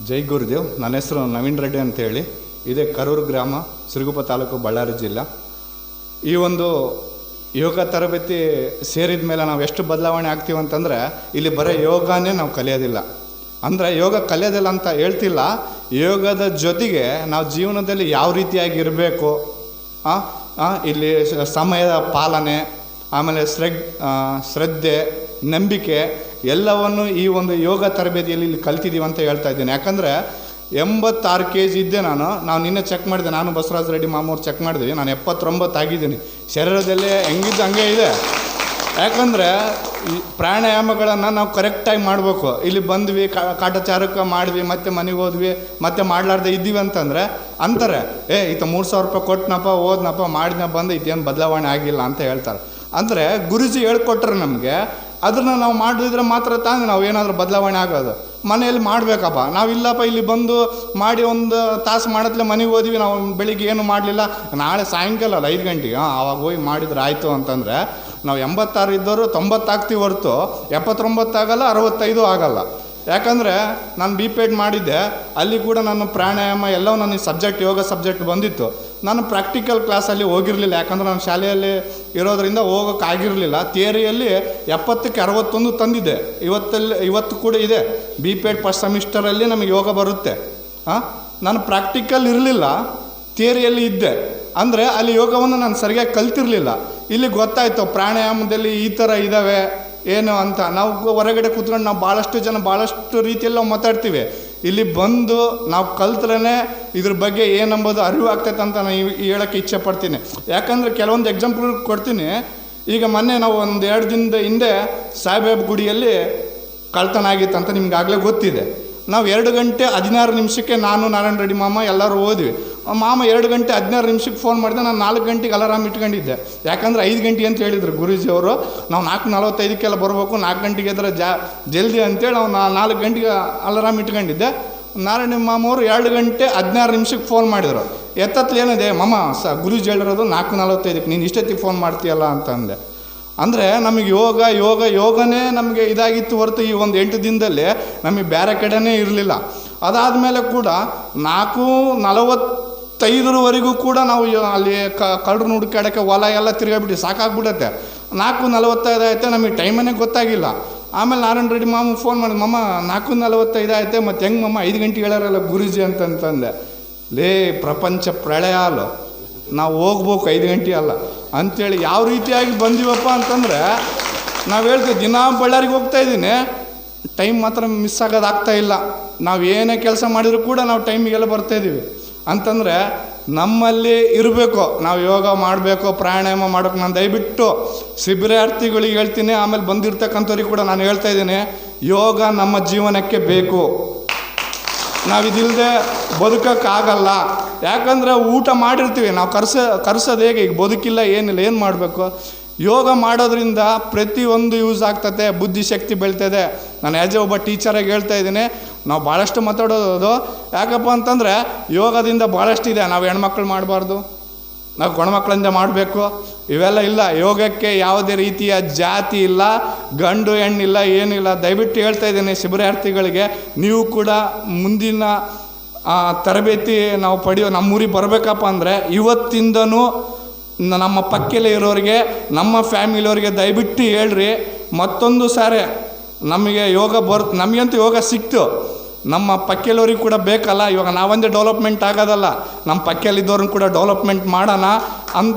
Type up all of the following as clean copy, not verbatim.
ಜೈ ಗುರುದೇವ್. ನನ್ನ ಹೆಸರು ನವೀನ್ ರೆಡ್ಡಿ ಅಂತೇಳಿ. ಇದೇ ಕರೂರು ಗ್ರಾಮ, ಸಿರುಗುಪ್ಪ ತಾಲೂಕು, ಬಳ್ಳಾರಿ ಜಿಲ್ಲಾ. ಈ ಒಂದು ಯೋಗ ತರಬೇತಿ ಸೇರಿದ ಮೇಲೆ ನಾವು ಎಷ್ಟು ಬದಲಾವಣೆ ಆಗ್ತೀವಿ ಅಂತಂದರೆ, ಇಲ್ಲಿ ಬರೀ ಯೋಗನೇ ನಾವು ಕಲಿಯೋದಿಲ್ಲ. ಅಂದರೆ ಯೋಗ ಕಲಿಯೋದಿಲ್ಲ ಅಂತ ಹೇಳ್ತಿಲ್ಲ, ಯೋಗದ ಜೊತೆಗೆ ನಾವು ಜೀವನದಲ್ಲಿ ಯಾವ ರೀತಿಯಾಗಿ ಇರಬೇಕು, ಇಲ್ಲಿ ಸಮಯದ ಪಾಲನೆ, ಆಮೇಲೆ ಶ್ರದ್ಧೆ, ನಂಬಿಕೆ ಎಲ್ಲವನ್ನು ಈ ಒಂದು ಯೋಗ ತರಬೇತಿಯಲ್ಲಿ ಇಲ್ಲಿ ಕಲ್ತಿದ್ದೀವಿ ಅಂತ ಹೇಳ್ತಾ ಇದ್ದೀನಿ. ಯಾಕಂದರೆ 86 kg ಇದ್ದೆ ನಾವು ನಿನ್ನೆ ಚೆಕ್ ಮಾಡಿದೆ, ನಾನು ಬಸವರಾಜ ರೆಡ್ಡಿ ಮಾಮೂರು ಚೆಕ್ ಮಾಡಿದ್ವಿ. ನಾನು 79 ಆಗಿದ್ದೀನಿ. ಶರೀರದಲ್ಲಿ ಹೆಂಗಿದ್ದು ಹಂಗೆ ಇದೆ. ಯಾಕಂದರೆ ಈ ಪ್ರಾಣಾಯಾಮಗಳನ್ನು ನಾವು ಕರೆಕ್ಟಾಗಿ ಮಾಡಬೇಕು. ಇಲ್ಲಿ ಬಂದ್ವಿ, ಕಾಟಾಚಾರಕ್ಕೆ ಮಾಡಿದ್ವಿ, ಮತ್ತೆ ಮನೆಗೆ ಹೋದ್ವಿ, ಮತ್ತೆ ಮಾಡಲಾರ್ದೆ ಇದ್ದೀವಿ ಅಂತಂದರೆ ಅಂತಾರೆ, ಈತ 3,000 ರೂಪಾಯಿ ಕೊಟ್ಟನಪ್ಪ, ಓದ್ನಪ್ಪ, ಮಾಡಿದ್ನ, ಬಂದು ಇದೇನು ಬದಲಾವಣೆ ಆಗಿಲ್ಲ ಅಂತ ಹೇಳ್ತಾರೆ. ಅಂದರೆ ಗುರುಜಿ ಹೇಳ್ಕೊಟ್ರೆ ನಮಗೆ ಅದನ್ನು ನಾವು ಮಾಡಿದ್ರೆ ಮಾತ್ರ ತಾನೇ ನಾವು ಏನಾದರೂ ಬದಲಾವಣೆ ಆಗೋದು. ಮನೆಯಲ್ಲಿ ಮಾಡಬೇಕಪ್ಪ, ನಾವಿಲ್ಲಪ್ಪ ಇಲ್ಲಿ ಬಂದು ಮಾಡಿ ಒಂದು ತಾಸು ಮಾಡತ್ಲೆ ಮನೆಗೆ ಹೋದ್ವಿ, ನಾವು ಬೆಳಿಗ್ಗೆ ಏನು ಮಾಡಲಿಲ್ಲ, ನಾಳೆ ಸಾಯಂಕಾಲ 5 ಗಂಟೆಗೆ ಆವಾಗ ಹೋಗಿ ಮಾಡಿದ್ರೆ ಆಯಿತು ಅಂತಂದರೆ ನಾವು 86 ಇದ್ದವರು 90 ಆಗ್ತೀವಿ ಹೊರತು 79 ಆಗಲ್ಲ, 65 ಆಗಲ್ಲ. ಯಾಕಂದರೆ ನಾನು BPEd ಮಾಡಿದ್ದೆ, ಅಲ್ಲಿ ಕೂಡ ನಾನು ಪ್ರಾಣಾಯಾಮ ಎಲ್ಲವೂ ನನಗೆ ಸಬ್ಜೆಕ್ಟ್, ಯೋಗ ಸಬ್ಜೆಕ್ಟ್ ಬಂದಿತ್ತು. ನಾನು ಪ್ರಾಕ್ಟಿಕಲ್ ಕ್ಲಾಸಲ್ಲಿ ಹೋಗಿರಲಿಲ್ಲ, ಯಾಕಂದರೆ ನಾನು ಶಾಲೆಯಲ್ಲಿ ಇರೋದರಿಂದ ಹೋಗೋಕ್ಕಾಗಿರಲಿಲ್ಲ. ಥಿಯರಿಯಲ್ಲಿ 70ಕ್ಕೆ 61 ತಂದಿದ್ದೆ. ಇವತ್ತು ಕೂಡ ಇದೆ. BPEd ಫಸ್ಟ್ ಸೆಮಿಸ್ಟರಲ್ಲಿ ನಮಗೆ ಯೋಗ ಬರುತ್ತೆ. ನಾನು ಪ್ರಾಕ್ಟಿಕಲ್ ಇರಲಿಲ್ಲ, ಥಿಯರಿಯಲ್ಲಿ ಇದ್ದೆ. ಅಂದರೆ ಅಲ್ಲಿ ಯೋಗವನ್ನು ನಾನು ಸರಿಯಾಗಿ ಕಲ್ತಿರಲಿಲ್ಲ. ಇಲ್ಲಿ ಗೊತ್ತಾಯಿತು ಪ್ರಾಣಾಯಾಮದಲ್ಲಿ ಈ ಥರ ಇದ್ದಾವೆ ಏನು ಅಂತ. ನಾವು ಹೊರಗಡೆ ಕೂತ್ಕೊಂಡು ನಾವು ಭಾಳಷ್ಟು ಜನ ಭಾಳಷ್ಟು ರೀತಿಯಲ್ಲಿ ನಾವು ಮಾತಾಡ್ತೀವಿ. ಇಲ್ಲಿ ಬಂದು ನಾವು ಕಲ್ತ್ರೇ ಇದ್ರ ಬಗ್ಗೆ ಏನಂಬೋದು ಅರಿವು ಆಗ್ತೈತೆ ಅಂತ ನಾನು ಹೇಳೋಕ್ಕೆ ಇಚ್ಛೆ ಪಡ್ತೀನಿ. ಯಾಕಂದರೆ ಕೆಲವೊಂದು ಎಕ್ಸಾಂಪಲ್ ಕೊಡ್ತೀನಿ. ಈಗ ಮೊನ್ನೆ ನಾವು 1-2 ದಿನದ ಹಿಂದೆ ಸಾಯಿಬಾಬಾ ಗುಡಿಯಲ್ಲಿ ಕಳ್ತನ ಆಗಿತ್ತು ಅಂತ ನಿಮ್ಗಾಗಲೇ ಗೊತ್ತಿದೆ. ನಾವು 2 ಗಂಟೆ 16 ನಿಮಿಷಕ್ಕೆ ನಾನು ನಾರಾಯಣ ರೆಡ್ಡಿ ಮಾಮ ಎಲ್ಲರೂ ಹೋದ್ವಿ. ಮಾಮ 2 ಗಂಟೆ 16 ನಿಮಿಷಕ್ಕೆ ಫೋನ್ ಮಾಡಿದೆ. ನಾನು 4 ಗಂಟೆಗೆ ಅಲಾರಾಮ್ ಇಟ್ಕೊಂಡಿದ್ದೆ. ಯಾಕಂದರೆ 5 ಗಂಟೆ ಅಂತ ಹೇಳಿದರು ಗುರೂಜಿಯವರು. ನಾವು 4:45ಕ್ಕೆಲ್ಲ ಬರಬೇಕು, 4 ಗಂಟೆಗೆ ಎದ್ರೆ ಜಲ್ದಿ ಅಂತೇಳಿ ನಾವು 4 ಗಂಟೆಗೆ ಅಲಾರಾಮ್ ಇಟ್ಕೊಂಡಿದ್ದೆ. ನಾರಾಯಣ ಮಾಮವರು 2 ಗಂಟೆ 16 ನಿಮಿಷಕ್ಕೆ ಫೋನ್ ಮಾಡಿದರು. ಏನಿದೆ ಮಾಮ, ಗುರೂಜಿ ಹೇಳಿರೋದು 4:45ಕ್ಕೆ, ನೀನು ಇಷ್ಟೊತ್ತಿಗೆ ಫೋನ್ ಮಾಡ್ತೀಯಲ್ಲ ಅಂತಂದೆ. ಅಂದರೆ ನಮಗೆ ಯೋಗನೇ ನಮಗೆ ಇದಾಗಿತ್ತು ಹೊರತು ಈ ಒಂದು 8 ದಿನದಲ್ಲಿ ನಮಗೆ ಬೇರೆ ಕಡೆನೇ ಇರಲಿಲ್ಲ. ಅದಾದಮೇಲೆ ಕೂಡ 4:45ವರೆಗೂ ಕೂಡ ನಾವು ಅಲ್ಲಿ ಕಳ್ಳರನ್ನ ಹುಡುಕಾಡೋಕ್ಕೆ ಹೊಲ ಎಲ್ಲ ತಿರುಗಾಬಿಟ್ಟು ಸಾಕಾಗ್ಬಿಡುತ್ತೆ. 4:45 ಆಯಿತೆ, ನಮಗೆ ಟೈಮನ್ನೇ ಗೊತ್ತಾಗಿಲ್ಲ. ಆಮೇಲೆ ನಾರಾಯಣ ರೆಡ್ಡಿ ಮಾಮ ಫೋನ್ ಮಾಡಿ, ಮಾಮ 4:45 ಆಯಿತೆ, ಮತ್ತು ಹೆಂಗೆ ಮಾಮ 5 ಗಂಟೆಗೆ ಹೇಳೋರಲ್ಲ ಗುರೂಜಿ ಅಂತಂತಂದೆ. ಪ್ರಪಂಚ ಪ್ರಳಯ ಅಲ್ಲ, ನಾವು ಹೋಗ್ಬೇಕು 5 ಗಂಟೆ ಅಲ್ಲ ಅಂಥೇಳಿ ಯಾವ ರೀತಿಯಾಗಿ ಬಂದೀವಪ್ಪ ಅಂತಂದರೆ, ನಾವು ಹೇಳ್ತೀವಿ ದಿನ ಬಳ್ಳಾರಿಗೆ ಹೋಗ್ತಾಯಿದ್ದೀನಿ, ಟೈಮ್ ಮಾತ್ರ ಮಿಸ್ ಆಗೋದಾಗ್ತಾಯಿಲ್ಲ. ನಾವು ಏನೇ ಕೆಲಸ ಮಾಡಿದರೂ ಕೂಡ ನಾವು ಟೈಮಿಗೆಲ್ಲ ಬರ್ತಾಯಿದ್ದೀವಿ ಅಂತಂದರೆ ನಮ್ಮಲ್ಲಿ ಇರಬೇಕು. ನಾವು ಯೋಗ ಮಾಡಬೇಕು, ಪ್ರಾಣಾಯಾಮ ಮಾಡೋಕೆ ನಾನು ದಯವಿಟ್ಟು ಶಿಬಿರಾರ್ಥಿಗಳಿಗೆ ಹೇಳ್ತೀನಿ, ಆಮೇಲೆ ಬಂದಿರ್ತಕ್ಕಂಥವ್ರಿಗೆ ಕೂಡ ನಾನು ಹೇಳ್ತಾಯಿದ್ದೀನಿ, ಯೋಗ ನಮ್ಮ ಜೀವನಕ್ಕೆ ಬೇಕು. ನಾವಿದಿಲ್ಲದೆ ಬದುಕೋಕ್ಕಾಗಲ್ಲ. ಯಾಕಂದರೆ ಊಟ ಮಾಡಿರ್ತೀವಿ, ನಾವು ಕರ್ಸೋದು ಹೇಗೆ? ಈಗ ಬದುಕಿಲ್ಲ, ಏನಿಲ್ಲ, ಏನು ಮಾಡಬೇಕು? ಯೋಗ ಮಾಡೋದ್ರಿಂದ ಪ್ರತಿಯೊಂದು ಯೂಸ್ ಆಗ್ತದೆ, ಬುದ್ಧಿಶಕ್ತಿ ಬೆಳ್ತದೆ. ನಾನು ಆ್ಯಸ್ ಒಬ್ಬ ಟೀಚರಾಗಿ ಹೇಳ್ತಾ ಇದ್ದೀನಿ. ನಾವು ಭಾಳಷ್ಟು ಮಾತಾಡೋದು ಯಾಕಪ್ಪ ಅಂತಂದರೆ ಯೋಗದಿಂದ ಭಾಳಷ್ಟಿದೆ. ನಾವು ಹೆಣ್ಮಕ್ಳು ಮಾಡಬಾರ್ದು, ನಾವು ಗಂಡ್ಮಕ್ಳಿಂದ ಮಾಡಬೇಕು, ಇವೆಲ್ಲ ಇಲ್ಲ. ಯೋಗಕ್ಕೆ ಯಾವುದೇ ರೀತಿಯ ಜಾತಿ ಇಲ್ಲ, ಗಂಡು ಹೆಣ್ಣಿಲ್ಲ, ಏನಿಲ್ಲ. ದಯವಿಟ್ಟು ಹೇಳ್ತಾ ಇದ್ದೀನಿ ಶಿಬಿರಾರ್ಥಿಗಳಿಗೆ, ನೀವು ಕೂಡ ಮುಂದಿನ ತರಬೇತಿ ನಾವು ನಮ್ಮೂರಿಗೆ ಬರಬೇಕಪ್ಪ ಅಂದರೆ ಇವತ್ತಿಂದನೂ ನಮ್ಮ ಪಕ್ಕಲ್ಲೇ ಇರೋರಿಗೆ, ನಮ್ಮ ಫ್ಯಾಮಿಲಿಯವ್ರಿಗೆ ದಯವಿಟ್ಟು ಹೇಳ್ರಿ. ಮತ್ತೊಂದು ಸಾರಿ ನಮಗೆ ನಮಗಂತೂ ಯೋಗ ಸಿಕ್ತು, ನಮ್ಮ ಪಕ್ಕದವ್ರಿಗೆ ಕೂಡ ಬೇಕಲ್ಲ. ಇವಾಗ ನಾವೊಂದೇ ಡೆವಲಪ್ಮೆಂಟ್ ಆಗೋದಲ್ಲ, ನಮ್ಮ ಪಕ್ಕದಲ್ಲಿದ್ದವ್ರನ್ನ ಕೂಡ ಡೆವಲಪ್ಮೆಂಟ್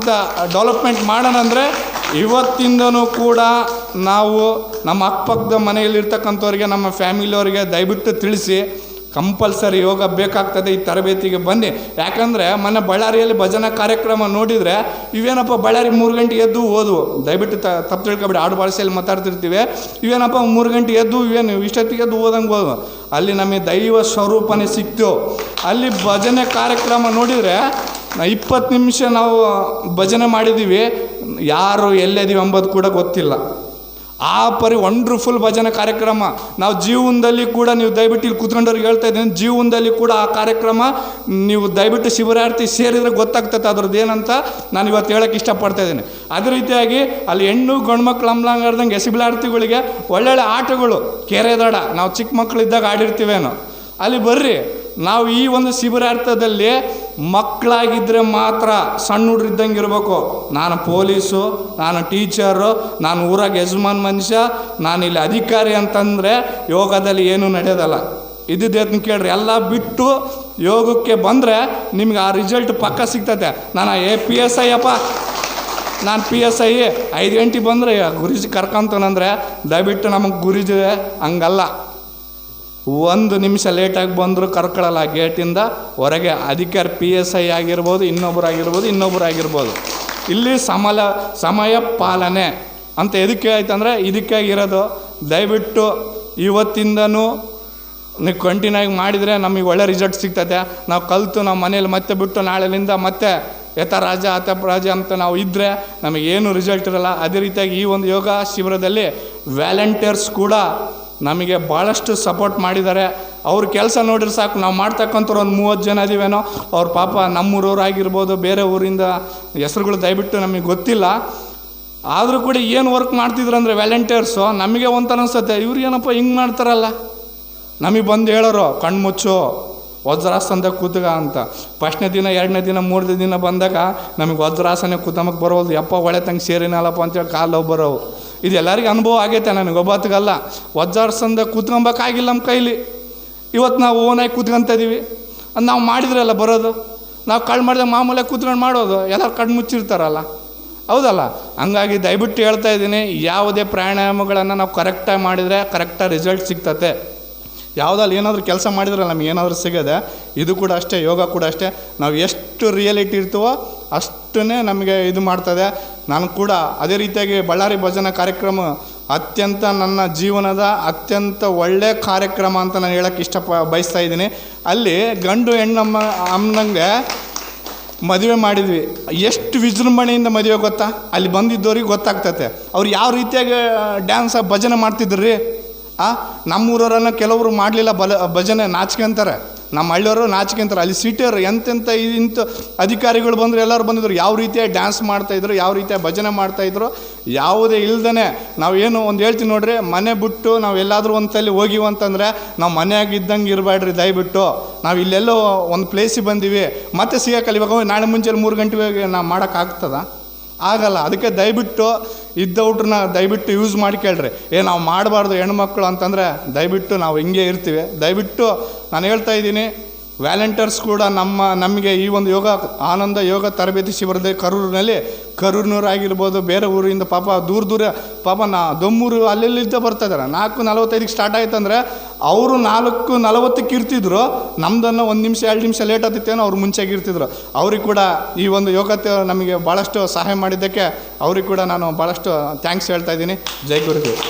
ಮಾಡೋಣ ಅಂದರೆ ಇವತ್ತಿಂದನೂ ಕೂಡ ನಾವು ನಮ್ಮ ಅಕ್ಕಪಕ್ಕದ ಮನೆಯಲ್ಲಿರ್ತಕ್ಕಂಥವ್ರಿಗೆ, ನಮ್ಮ ಫ್ಯಾಮಿಲಿಯವ್ರಿಗೆ ದಯವಿಟ್ಟು ತಿಳಿಸಿ, ಕಂಪಲ್ಸರಿ ಯೋಗ ಬೇಕಾಗ್ತದೆ, ಈ ತರಬೇತಿಗೆ ಬನ್ನಿ. ಯಾಕಂದರೆ ಮೊನ್ನೆ ಬಳ್ಳಾರಿಯಲ್ಲಿ ಭಜನಾ ಕಾರ್ಯಕ್ರಮ ನೋಡಿದರೆ ಇವೇನಪ್ಪ ಬಳ್ಳಾರಿ 3 ಗಂಟೆಗೆ ಎದ್ದು ಓದು, ದಯವಿಟ್ಟು ತಪ್ಪು ತಿಳ್ಕೊಬೇಡಿ, ಆಡು ಭಾಷೆಯಲ್ಲಿ ಮಾತಾಡ್ತಿರ್ತೀವಿ. ಇವೇನಪ್ಪ 3 ಗಂಟೆಗೆ ಎದ್ದು ಇವೇನು ಇಷ್ಟೊತ್ತಿಗೆ ಎದ್ದು ಓದಂಗೆ ಓದು. ಅಲ್ಲಿ ನಮಗೆ ದೈವ ಸ್ವರೂಪನೇ ಸಿಕ್ತು. ಅಲ್ಲಿ ಭಜನೆ ಕಾರ್ಯಕ್ರಮ ನೋಡಿದರೆ 20 ನಿಮಿಷ ನಾವು ಭಜನೆ ಮಾಡಿದ್ದೀವಿ, ಯಾರು ಎಲ್ಲಿದ್ದೀವಿ ಎಂಬುದು ಕೂಡ ಗೊತ್ತಿಲ್ಲ. ಆ ವಂಡರ್ಫುಲ್ ಭಜನೆ ಕಾರ್ಯಕ್ರಮ. ನಾವು ಜೀವನದಲ್ಲಿ ಕೂಡ, ನೀವು ದಯವಿಟ್ಟು ಇಲ್ಲಿ ಕೂತ್ಕೊಂಡವ್ರಿಗೆ ಹೇಳ್ತಾ ಇದ್ದೀನಿ, ಜೀವನದಲ್ಲಿ ಕೂಡ ಆ ಕಾರ್ಯಕ್ರಮ ನೀವು ದಯವಿಟ್ಟು ಶಿಬಿರಾರ್ಥಿ ಸೇರಿದರೆ ಗೊತ್ತಾಗ್ತದೆ ಅದ್ರದ್ದು ಏನಂತ ನಾನು ಇವತ್ತು ಹೇಳೋಕ್ಕೆ ಇಷ್ಟಪಡ್ತಾಯಿದ್ದೀನಿ. ಅದೇ ರೀತಿಯಾಗಿ ಅಲ್ಲಿ ಹೆಣ್ಣು ಗಂಡು ಮಕ್ಕಳು ಅಂಬ್ಲಾಂಗಾರ್ದಂಗೆ ಶಿಬಿರಾರ್ಥಿಗಳಿಗೆ ಒಳ್ಳೊಳ್ಳೆ ಆಟಗಳು, ಕೆರೆ ದಡ ನಾವು ಚಿಕ್ಕ ಮಕ್ಕಳಿದ್ದಾಗ ಆಡಿರ್ತೀವೇನೋ ಅಲ್ಲಿ ಬರ್ರಿ. ನಾವು ಈ ಒಂದು ಶಿಬಿರಾರ್ಥದಲ್ಲಿ ಮಕ್ಕಳಾಗಿದ್ದರೆ ಮಾತ್ರ ಸಣ್ಣ ಹುಡ್ರಿದ್ದಂಗೆ ಇರಬೇಕು. ನಾನು ಪೊಲೀಸು, ನಾನು ಟೀಚರು, ನಾನು ಊರಾಗ ಯಜಮಾನ್ ಮನುಷ್ಯ, ನಾನು ಇಲ್ಲಿ ಅಧಿಕಾರಿ ಅಂತಂದರೆ ಯೋಗದಲ್ಲಿ ಏನೂ ನಡೆಯೋದಲ್ಲ. ಇದ್ದಿದ್ದೇತನ ಕೇಳ್ರಿ. ಎಲ್ಲ ಬಿಟ್ಟು ಯೋಗಕ್ಕೆ ಬಂದರೆ ನಿಮ್ಗೆ ಆ ರಿಸಲ್ಟ್ ಪಕ್ಕ ಸಿಗ್ತತೆ. ನಾನು PSI ಅಪ್ಪ, ನಾನು PSI 5 ಗಂಟೆಗೆ ಬಂದರೆ ಗುರುಜಿ ಕರ್ಕೊಂತಾನಂದರೆ ದಯವಿಟ್ಟು ನಮಗೆ ಗುರುಜಿ ಹಂಗಲ್ಲ. 1 ನಿಮಿಷ ಲೇಟಾಗಿ ಬಂದರೂ ಕರ್ಕೊಳ್ಳಲ್ಲ ಗೇಟಿಂದ ಹೊರಗೆ. ಅಧಿಕಾರಿ PSI ಆಗಿರ್ಬೋದು, ಇನ್ನೊಬ್ಬರಾಗಿರ್ಬೋದು. ಇಲ್ಲಿ ಸಮಯ ಪಾಲನೆ ಅಂತ ಎದಕ್ಕೆ ಆಯ್ತಂದರೆ ಇದಕ್ಕೆ ಇರೋದು. ದಯವಿಟ್ಟು ಇವತ್ತಿಂದನೂ ನೀವು ಕಂಟಿನ್ಯೂ ಆಗಿ ಮಾಡಿದರೆ ನಮಗೆ ಒಳ್ಳೆ ರಿಸಲ್ಟ್ ಸಿಗ್ತದೆ. ನಾವು ಕಲಿತು ನಾವು ಮನೇಲಿ ಮತ್ತೆ ಬಿಟ್ಟು ನಾಳೆಯಿಂದ ಮತ್ತೆ ಯಥರಾಜ ಅಥಪರಾಜ ಅಂತ ನಾವು ಇದ್ದರೆ ನಮಗೇನು ರಿಸಲ್ಟ್ ಇರಲ್ಲ. ಅದೇ ರೀತಿಯಾಗಿ ಈ ಒಂದು ಯೋಗ ಶಿಬಿರದಲ್ಲಿ ವ್ಯಾಲಂಟಿಯರ್ಸ್ ಕೂಡ ನಮಗೆ ಭಾಳಷ್ಟು ಸಪೋರ್ಟ್ ಮಾಡಿದ್ದಾರೆ. ಅವ್ರ ಕೆಲಸ ನೋಡಿದ್ರೆ ಸಾಕು. ನಾವು ಮಾಡ್ತಕ್ಕಂಥವ್ರು ಒಂದು 30 ಜನ ಇದೀವೇನೋ, ಅವ್ರ ಪಾಪ ನಮ್ಮೂರವ್ರು ಆಗಿರ್ಬೋದು, ಬೇರೆ ಊರಿಂದ ಹೆಸರುಗಳು ದಯವಿಟ್ಟು ನಮಗೆ ಗೊತ್ತಿಲ್ಲ. ಆದರೂ ಕೂಡ ಏನು ವರ್ಕ್ ಮಾಡ್ತಿದ್ರು ಅಂದರೆ ವ್ಯಾಲಂಟಿಯರ್ಸು ನಮಗೆ ಒಂಥರ ಅನಿಸುತ್ತೆ, ಇವ್ರು ಏನಪ್ಪ ಹಿಂಗೆ ಮಾಡ್ತಾರಲ್ಲ. ನಮಗೆ ಬಂದು ಹೇಳೋರು ಕಣ್ಮುಚ್ಚು ವಜ್ರಾಸನದಾಗ ಕೂತಗ ಅಂತ. ಫಸ್ಟ್ನೇ ದಿನ, 2ನೇ ದಿನ, 3ನೇ ದಿನ ಬಂದಾಗ ನಮಗೆ ವಜ್ರಾಸನ ಕೂತಮಕ್ಕೆ ಬರೋದು. ಯಪ್ಪ ಒಳ್ಳೆ ತಂಗೆ ಸೇರಿನಲ್ಲಪ್ಪ ಅಂತೇಳಿ ಕಾಲು ಬರೋವು. ಇದು ಎಲ್ಲರಿಗೂ ಅನುಭವ ಆಗೈತೆ, ನನಗೆ ಒಬ್ಬತ್ತಿಗಲ್ಲ. ವಜ್ರಾಸನದಾಗ ಕೂತ್ಕೊಬೇಕಾಗಿಲ್ಲ ನಮ್ಮ ಕೈಲಿ. ಇವತ್ತು ನಾವು ಓನಾಗಿ ಕೂತ್ಕೊಂತ ಇದೀವಿ. ಅದು ನಾವು ಮಾಡಿದ್ರಲ್ಲ ಬರೋದು. ನಾವು ಕಳ್ಳು ಮಾಡಿದಾಗ ಮಾಮೂಲಿಯಾಗಿ ಕೂತ್ಕೊಂಡು ಮಾಡೋದು. ಎಲ್ಲರೂ ಕಣ್ಣು ಮುಚ್ಚಿರ್ತಾರಲ್ಲ, ಹೌದಲ್ಲ. ಹಂಗಾಗಿ ದಯವಿಟ್ಟು ಹೇಳ್ತಾ ಇದ್ದೀನಿ, ಯಾವುದೇ ಪ್ರಾಣಾಯಾಮಗಳನ್ನು ನಾವು ಕರೆಕ್ಟಾಗಿ ಮಾಡಿದರೆ ಕರೆಕ್ಟಾಗಿ ರಿಸಲ್ಟ್ ಸಿಗ್ತತೆ. ಯಾವುದಲ್ಲಿ ಏನಾದರೂ ಕೆಲಸ ಮಾಡಿದ್ರೆ ನಮಗೆ ಏನಾದರೂ ಸಿಗೋದೆ. ಇದು ಕೂಡ ಅಷ್ಟೇ, ಯೋಗ ಕೂಡ ಅಷ್ಟೇ. ನಾವು ಎಷ್ಟು ರಿಯಾಲಿಟಿ ಇರ್ತೀವೋ ಅಷ್ಟನ್ನೇ ನಮಗೆ ಇದು ಮಾಡ್ತದೆ. ನಾನು ಕೂಡ ಅದೇ ರೀತಿಯಾಗಿ ಬಳ್ಳಾರಿ ಭಜನಾ ಕಾರ್ಯಕ್ರಮ ಅತ್ಯಂತ ನನ್ನ ಜೀವನದ ಅತ್ಯಂತ ಒಳ್ಳೆಯ ಕಾರ್ಯಕ್ರಮ ಅಂತ ನಾನು ಹೇಳೋಕ್ಕೆ ಬಯಸ್ತಾ ಇದ್ದೀನಿ. ಅಲ್ಲಿ ಗಂಡು ಹೆಣ್ಣಮ್ಮ ಅಮ್ಮನಂಗೆ ಮದುವೆ ಮಾಡಿದ್ವಿ. ಎಷ್ಟು ವಿಜೃಂಭಣೆಯಿಂದ ಮದುವೆ ಗೊತ್ತಾ? ಅಲ್ಲಿ ಬಂದಿದ್ದವ್ರಿಗೆ ಗೊತ್ತಾಗ್ತತೆ ಅವ್ರು ಯಾವ ರೀತಿಯಾಗಿ ಡ್ಯಾನ್ಸ್ ಭಜನೆ ಮಾಡ್ತಿದ್ರಿ. ನಮ್ಮೂರವರನ್ನು ಕೆಲವರು ಮಾಡಲಿಲ್ಲ ಭಜನೆ, ನಾಚ್ಕೊಂತಾರೆ. ನಮ್ಮ ಹಳ್ಳಿಯವರು ನಾಚ್ಕೊಂತಾರೆ. ಅಲ್ಲಿ ಸಿಟಿಯವರು ಎಂತೆಂಥ ಇಂಥ ಅಧಿಕಾರಿಗಳು ಬಂದರು, ಎಲ್ಲರೂ ಬಂದಿದ್ರು. ಯಾವ ರೀತಿಯಾಗಿ ಡ್ಯಾನ್ಸ್ ಮಾಡ್ತಾಯಿದ್ರು, ಯಾವ ರೀತಿಯಾಗಿ ಭಜನೆ ಮಾಡ್ತಾಯಿದ್ರು, ಯಾವುದೇ ಇಲ್ದೇ. ನಾವೇನು ಒಂದು ಹೇಳ್ತೀನಿ ನೋಡ್ರಿ, ಮನೆ ಬಿಟ್ಟು ನಾವು ಎಲ್ಲಾದರೂ ಒಂದು ತಲೆ ಹೋಗಿವಿ ಅಂತಂದರೆ ನಾವು ಮನೆಯಾಗ ಇದ್ದಂಗೆ ಇರಬೇಡ್ರಿ. ದಯವಿಟ್ಟು ನಾವು ಇಲ್ಲೆಲ್ಲೋ ಒಂದು ಪ್ಲೇಸಿಗೆ ಬಂದೀವಿ, ಮತ್ತೆ ಸಿಗೋಕ್ಕಲ್ಲ. ಇವಾಗ ನಾಳೆ ಮುಂಚೆ 3 ಗಂಟೆಗೆ ನಾವು ಮಾಡೋಕ್ಕಾಗ್ತದ? ಆಗಲ್ಲ. ಅದಕ್ಕೆ ದಯವಿಟ್ಟು ಇದ್ದವ್ರನ್ನ ದಯವಿಟ್ಟು ಯೂಸ್ ಮಾಡಿ ಕೇಳ್ರಿ. ನಾವು ಮಾಡಬಾರ್ದು ಹೆಣ್ಮಕ್ಳು ಅಂತಂದರೆ ದಯವಿಟ್ಟು ನಾವು ಹಿಂಗೆ ಇರ್ತೀವಿ. ದಯವಿಟ್ಟು ನಾನು ಹೇಳ್ತಾ ಇದ್ದೀನಿ, ವ್ಯಾಲಂಟಿಯರ್ಸ್ ಕೂಡ ನಮಗೆ ಈ ಒಂದು ಆನಂದ ಯೋಗ ತರಬೇತಿ ಶಿಬಿರದಲ್ಲಿ ಕರೂರಿನವರಾಗಿರ್ಬೋದು, ಬೇರೆ ಊರಿಂದ ಪಾಪ ದೊಮ್ಮೂರು ಅಲ್ಲೆಲ್ಲಿದ್ದ ಬರ್ತಾಯಿದ್ದಾರೆ. 4:45 ಸ್ಟಾರ್ಟ್ ಆಯ್ತಂದರೆ ಅವರು 4:40 ಇರ್ತಿದ್ರು. ನಮ್ದನ್ನು 1 ನಿಮಿಷ 2 ನಿಮಿಷ ಲೇಟ್ ಆಗ್ತಿತ್ತೇನೋ ಅವ್ರು ಮುಂಚೆಗೆ ಇರ್ತಿದ್ರು. ಅವ್ರಿಗೆ ಕೂಡ ಈ ಒಂದು ಯೋಗ ನಮಗೆ ಭಾಳಷ್ಟು ಸಹಾಯ ಮಾಡಿದ್ದಕ್ಕೆ ಅವ್ರಿಗೆ ಕೂಡ ನಾನು ಭಾಳಷ್ಟು ಥ್ಯಾಂಕ್ಸ್ ಹೇಳ್ತಾ ಇದ್ದೀನಿ. ಜೈ ಗುರುದೇವ್.